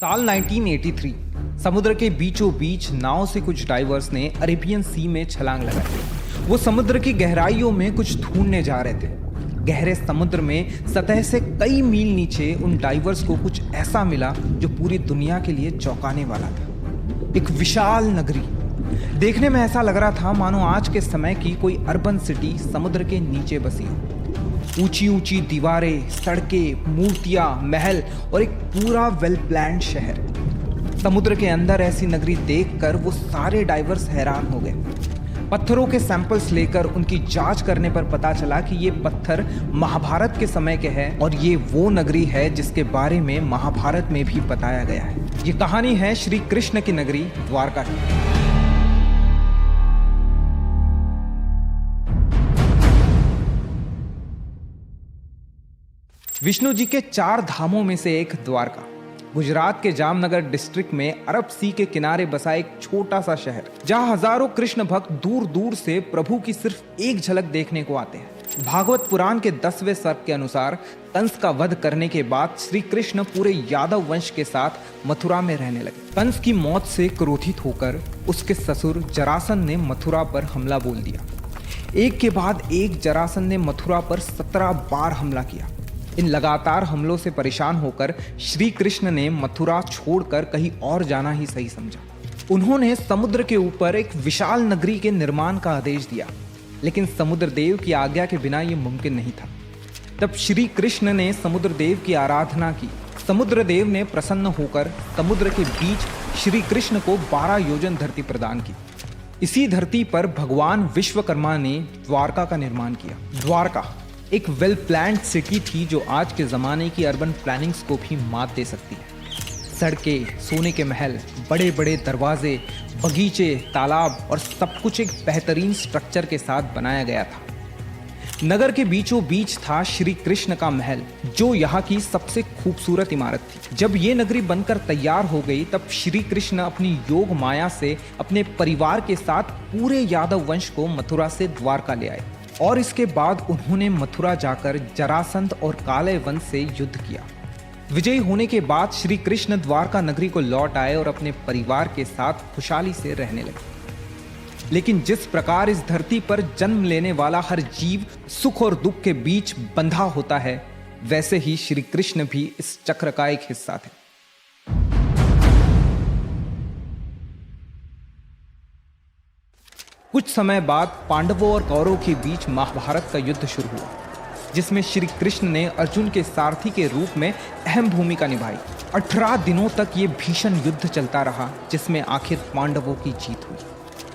साल 1983 समुद्र के बीचों बीच नाव से कुछ डाइवर्स ने अरेबियन सी में छलांग लगाई। वो समुद्र की गहराइयों में कुछ ढूंढने जा रहे थे। गहरे समुद्र में सतह से कई मील नीचे उन डाइवर्स को कुछ ऐसा मिला जो पूरी दुनिया के लिए चौंकाने वाला था। एक विशाल नगरी। देखने में ऐसा लग रहा था मानो आज के समय की कोई अर्बन सिटी समुद्र के नीचे बसी हो। ऊंची ऊंची दीवारें, सड़कें, मूर्तियां, महल और एक पूरा वेल प्लान्ड शहर। समुद्र के अंदर ऐसी नगरी देखकर वो सारे डाइवर्स हैरान हो गए। पत्थरों के सैंपल्स लेकर उनकी जांच करने पर पता चला कि ये पत्थर महाभारत के समय के हैं और ये वो नगरी है जिसके बारे में महाभारत में भी बताया गया है। ये कहानी है श्री कृष्ण की नगरी द्वारका की। विष्णु जी के 4 धामों में से एक द्वारका गुजरात के जामनगर डिस्ट्रिक्ट में अरब सी के किनारे बसा एक छोटा सा शहर, जहां हजारों कृष्ण भक्त दूर दूर से प्रभु की सिर्फ एक झलक देखने को आते हैं। भागवत पुराण के 10वें सर्ग के अनुसार कंस का वध करने के बाद श्री कृष्ण पूरे यादव वंश के साथ मथुरा में रहने लगे। कंस की मौत से क्रोधित होकर उसके ससुर जरासंध ने मथुरा पर हमला बोल दिया। एक के बाद एक जरासंध ने मथुरा पर 17 बार हमला किया। इन लगातार हमलों से परेशान होकर श्री कृष्ण ने मथुरा छोड़कर कहीं और जाना ही सही समझा। उन्होंने समुद्र के ऊपर एक विशाल नगरी के निर्माण का आदेश दिया, लेकिन समुद्र देव की आज्ञा के बिना यह मुमकिन नहीं था। तब श्री कृष्ण ने समुद्र देव की आराधना की। समुद्र देव ने प्रसन्न होकर समुद्र के बीच श्री कृष्ण को 12 योजन धरती प्रदान की। इसी धरती पर भगवान विश्वकर्मा ने द्वारका का निर्माण किया। द्वारका एक वेल प्लान्ड सिटी थी जो आज के ज़माने की अर्बन प्लानिंग्स को भी मात दे सकती है। सड़कें, सोने के महल, बड़े बड़े दरवाजे, बगीचे, तालाब और सब कुछ एक बेहतरीन स्ट्रक्चर के साथ बनाया गया था। नगर के बीचों बीच था श्री कृष्ण का महल, जो यहाँ की सबसे खूबसूरत इमारत थी। जब ये नगरी बनकर तैयार हो गई तब श्री कृष्ण अपनी योग माया से अपने परिवार के साथ पूरे यादव वंश को मथुरा से द्वारका ले आए और इसके बाद उन्होंने मथुरा जाकर जरासंध और काले वंश से युद्ध किया। विजयी होने के बाद श्री कृष्ण द्वारका नगरी को लौट आए और अपने परिवार के साथ खुशहाली से रहने लगे। लेकिन जिस प्रकार इस धरती पर जन्म लेने वाला हर जीव सुख और दुख के बीच बंधा होता है, वैसे ही श्री कृष्ण भी इस चक्र का एक हिस्सा थे। कुछ समय बाद पांडवों और कौरवों के बीच महाभारत का युद्ध शुरू हुआ, जिसमें श्री कृष्ण ने अर्जुन के सारथी के रूप में अहम भूमिका निभाई। 18 दिनों तक ये भीषण युद्ध चलता रहा, जिसमें आखिर पांडवों की जीत हुई।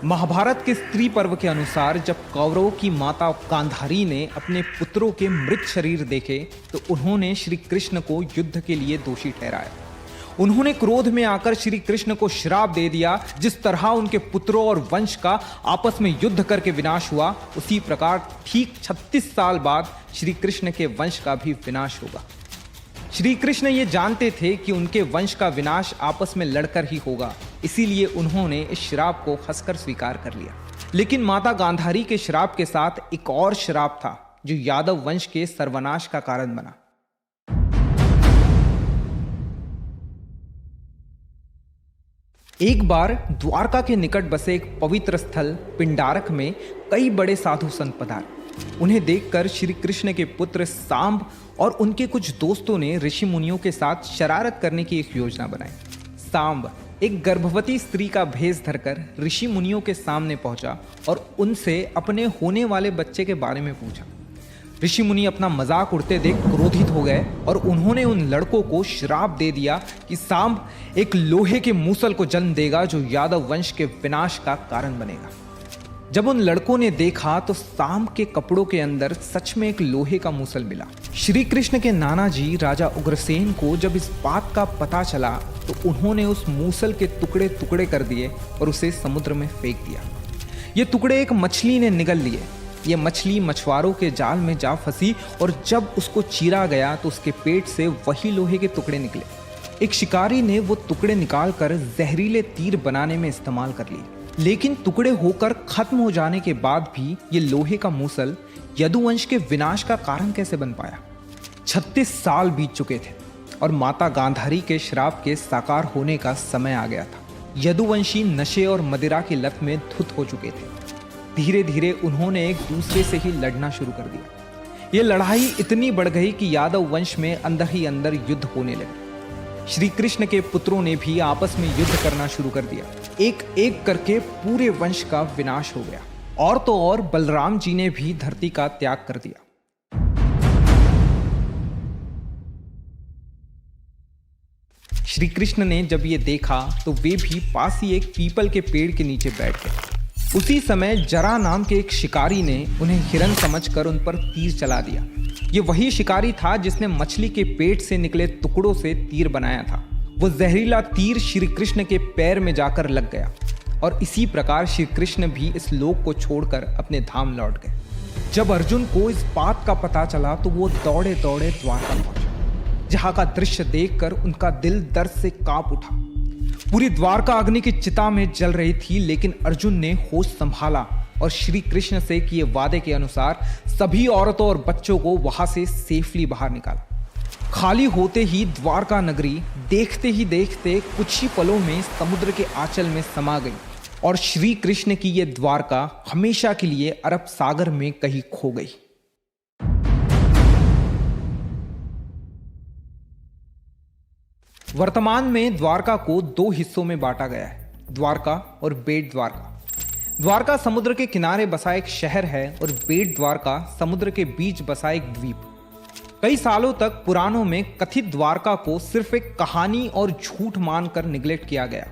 महाभारत के स्त्री पर्व के अनुसार जब कौरवों की माता गांधारी ने अपने पुत्रों के मृत शरीर देखे तो उन्होंने श्री कृष्ण को युद्ध के लिए दोषी ठहराया। उन्होंने क्रोध में आकर श्री कृष्ण को श्राप दे दिया। जिस तरह उनके पुत्रों और वंश का आपस में युद्ध करके विनाश हुआ, उसी प्रकार ठीक 36 साल बाद श्री कृष्ण के वंश का भी विनाश होगा। श्री कृष्ण ये जानते थे कि उनके वंश का विनाश आपस में लड़कर ही होगा, इसीलिए उन्होंने इस श्राप को हंसकर स्वीकार कर लिया। लेकिन माता गांधारी के श्राप के साथ एक और श्राप था जो यादव वंश के सर्वनाश का कारण बना। एक बार द्वारका के निकट बसे एक पवित्र स्थल पिंडारक में कई बड़े साधु संत पधारे। उन्हें देखकर श्री कृष्ण के पुत्र सांब और उनके कुछ दोस्तों ने ऋषि मुनियों के साथ शरारत करने की एक योजना बनाई। सांब एक गर्भवती स्त्री का भेष धरकर ऋषि मुनियों के सामने पहुंचा और उनसे अपने होने वाले बच्चे के बारे में पूछा। ऋषि मुनि अपना मजाक उड़ते देख क्रोधित हो गए और उन्होंने उन लड़कों को श्राप दे दिया कि सांब एक लोहे के मूसल को जन्म देगा जो यादव वंश के विनाश का कारण बनेगा। जब उन लड़कों ने देखा तो सांब के कपड़ों के अंदर सच में एक लोहे का मूसल मिला। श्री कृष्ण के नाना जी राजा उग्रसेन को जब इस बात का पता चला तो उन्होंने उस मूसल के टुकड़े टुकड़े कर दिए और उसे समुद्र में फेंक दिया। ये टुकड़े एक मछली ने निगल लिए। ये मछली मछुआरों के जाल में जा फंसी और जब उसको चीरा गया तो उसके पेट से वही लोहे के टुकड़े निकले। एक शिकारी ने वो टुकड़े निकालकर जहरीले तीर बनाने में इस्तेमाल कर लिए। लेकिन टुकड़े होकर खत्म हो जाने के बाद भी ये लोहे का मूसल यदुवंश के विनाश का कारण कैसे बन पाया? 36 साल बीत चुके थे। और माता गांधारी के श्राप के साकार होने का समय आ गया था। यदुवंशी नशे और मदिरा की लत में धुत हो चुके थे। धीरे धीरे उन्होंने एक दूसरे से ही लड़ना शुरू कर दिया। ये लड़ाई इतनी बढ़ गई कि यादव वंश में अंदर ही अंदर युद्ध होने लगे। श्री कृष्ण के पुत्रों ने भी आपस में युद्ध करना शुरू कर दिया। एक एक करके पूरे वंश का विनाश हो गया। और तो और बलराम जी ने भी धरती का त्याग कर दिया। श्री कृष्ण ने जब ये देखा तो वे भी पास ही एक पीपल के पेड़ के नीचे बैठ गए। उसी समय जरा नाम के एक शिकारी ने उन्हें हिरन समझकर उन पर तीर चला दिया। ये वही शिकारी था जिसने मछली के पेट से निकले टुकड़ों से तीर बनाया था। वो जहरीला तीर श्री कृष्ण के पैर में जाकर लग गया और इसी प्रकार श्री कृष्ण भी इस लोक को छोड़कर अपने धाम लौट गए। जब अर्जुन को इस बात का पता चला तो वो दौड़े दौड़े द्वारका पहुंचे, जहां का दृश्य देखकर उनका दिल दर्द से कांप उठा। पूरी द्वारका अग्नि की चिता में जल रही थी, लेकिन अर्जुन ने होश संभाला और श्री कृष्ण से किए वादे के अनुसार सभी औरतों और बच्चों को वहां से सेफली बाहर निकाला। खाली होते ही द्वारका नगरी देखते ही देखते कुछ ही पलों में समुद्र के आंचल में समा गई और श्री कृष्ण की यह द्वारका हमेशा के लिए अरब सागर में कहीं खो गई। वर्तमान में द्वारका को दो हिस्सों में बांटा गया है, द्वारका और बेट द्वारका। द्वारका समुद्र के किनारे बसा एक शहर है और बेट द्वारका समुद्र के बीच बसा एक द्वीप। कई सालों तक पुराणों में कथित द्वारका को सिर्फ एक कहानी और झूठ मानकर निगलेक्ट किया गया।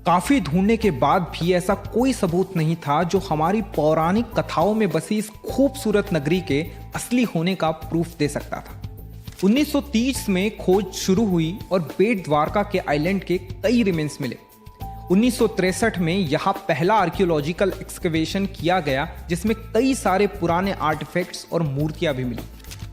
काफी ढूंढने के बाद भी ऐसा कोई सबूत नहीं था जो हमारी पौराणिक कथाओं में बसी इस खूबसूरत नगरी के असली होने का प्रूफ दे सकता था। 1930 में खोज शुरू हुई और बेट द्वारका के आइलैंड के कई रिमेन्स मिले। 1963 में यहाँ पहला आर्कियोलॉजिकल एक्सकवेशन किया गया, जिसमें कई सारे पुराने आर्टिफैक्ट्स और मूर्तियां भी मिली।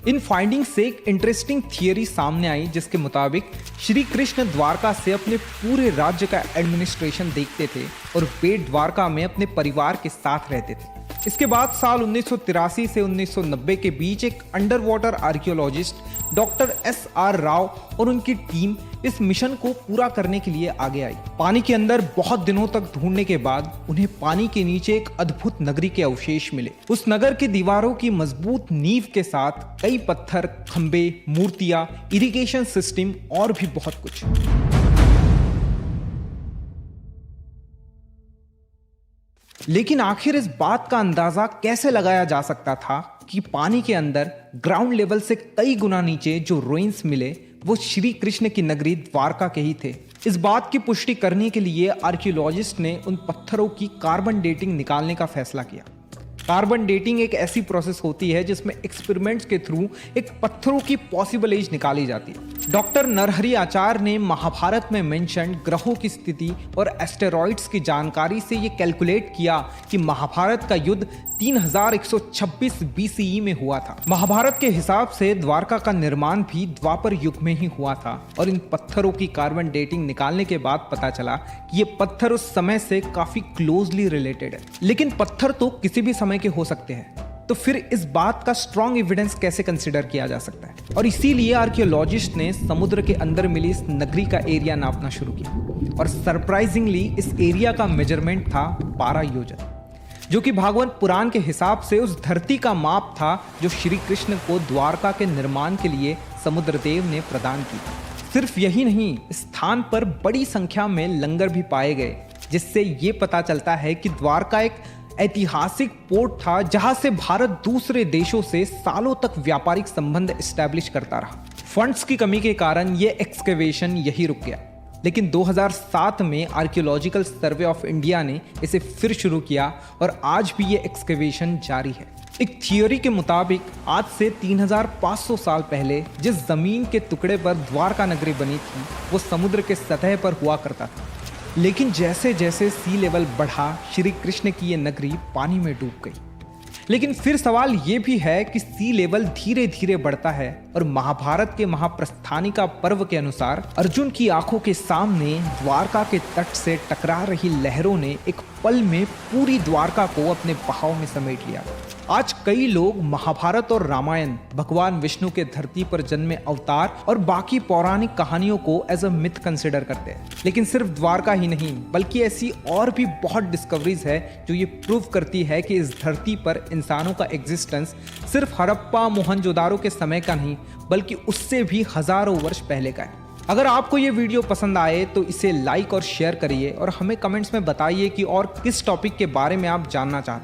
इन फाइंडिंग्स से एक इंटरेस्टिंग थियरी सामने आई, जिसके मुताबिक श्री कृष्ण द्वारका से अपने पूरे राज्य का एडमिनिस्ट्रेशन देखते थे और बेट द्वारका में अपने परिवार के साथ रहते थे। इसके बाद साल 1983 से 1990 के बीच एक under water archaeologist doctor SR Rao और उनकी टीम इस मिशन को पूरा करने के लिए आगे आई। पानी के अंदर बहुत दिनों तक ढूंढने के बाद उन्हें पानी के नीचे एक अद्भुत नगरी के अवशेष मिले। उस नगर की दीवारों की मजबूत नींव के साथ कई पत्थर, खंबे, मूर्तियां, इरिगेशन सिस्टम और भी बहुत कुछ। लेकिन आखिर इस बात का अंदाजा कैसे लगाया जा सकता था कि पानी के अंदर ग्राउंड लेवल से कई गुना नीचे जो रुइंस मिले वो श्री कृष्ण की नगरी द्वारका के ही थे। इस बात की पुष्टि करने के लिए आर्कियोलॉजिस्ट ने उन पत्थरों की कार्बन डेटिंग निकालने का फैसला किया। कार्बन डेटिंग एक ऐसी प्रोसेस होती है जिसमें एक्सपेरिमेंट्स के थ्रू एक पत्थरों की पॉसिबल एज निकाली जाती है। डॉक्टर नरहरि आचार्य ने महाभारत में मेंशन ग्रहों की स्थिति और एस्टेरॉइड्स की जानकारी से ये कैलकुलेट किया कि महाभारत का युद्ध 3126 BCE में हुआ था। महाभारत के हिसाब से द्वारका का निर्माण भी द्वापर युग में ही हुआ था और इन पत्थरों की कार्बन डेटिंग निकालने के बाद पता चला कि ये पत्थर उस समय से काफी क्लोजली रिलेटेड है। लेकिन पत्थर तो किसी भी समय के हो सकते हैं, तो फिर इस बात का स्ट्रॉन्ग एविडेंस कैसे कंसिडर किया जा सकता है? और इसीलिए आर्कियोलॉजिस्ट ने समुद्र के अंदर मिली इस नगरी का एरिया नापना शुरू किया और सरप्राइजिंगली इस एरिया का मेजरमेंट था 12 योजन, जो कि भागवत पुराण के हिसाब से उस धरती का माप था जो श्री कृष्ण को द्वारका के निर्माण के लिए समुद्रदेव ने प्रदान की। सिर्फ यही नहीं, स्थान पर बड़ी संख्या में लंगर भी पाए गए, जिससे ये पता चलता है कि द्वारका एक ऐतिहासिक पोर्ट था जहां से भारत दूसरे देशों से सालों तक व्यापारिक संबंध एस्टैब्लिश करता रहा। फंड्स की कमी के कारण यह एक्सकेवेशन यही रुक गया, लेकिन 2007 में आर्कियोलॉजिकल सर्वे ऑफ इंडिया ने इसे फिर शुरू किया और आज भी ये एक्सकेवेशन जारी है। एक थियोरी के मुताबिक आज से 3500 साल पहले जिस जमीन के टुकड़े पर द्वारका नगरी बनी थी वो समुद्र के सतह पर हुआ करता था, लेकिन जैसे जैसे सी लेवल बढ़ा श्री कृष्ण की ये नगरी पानी में डूब गई। लेकिन फिर सवाल ये भी है कि सी लेवल धीरे धीरे बढ़ता है और महाभारत के महाप्रस्थानिका पर्व के अनुसार अर्जुन की आंखों के सामने द्वारका के तट से टकरा रही लहरों ने एक पल में पूरी द्वारका को अपने बहाव में समेट लिया। आज कई लोग महाभारत और रामायण, भगवान विष्णु के धरती पर जन्मे अवतार और बाकी पौराणिक कहानियों को एज अ मिथ कंसिडर करते हैं। लेकिन सिर्फ द्वारका ही नहीं, बल्कि ऐसी और भी बहुत डिस्कवरीज है जो ये प्रूव करती है कि इस धरती पर इंसानों का एग्जिस्टेंस सिर्फ हड़प्पा मोहनजोदारो के समय का नहीं, बल्कि उससे भी हजारों वर्ष पहले का है। अगर आपको ये वीडियो पसंद आए तो इसे लाइक और शेयर करिए और हमें कमेंट्स में बताइए कि और किस टॉपिक के बारे में आप जानना चाहते हैं।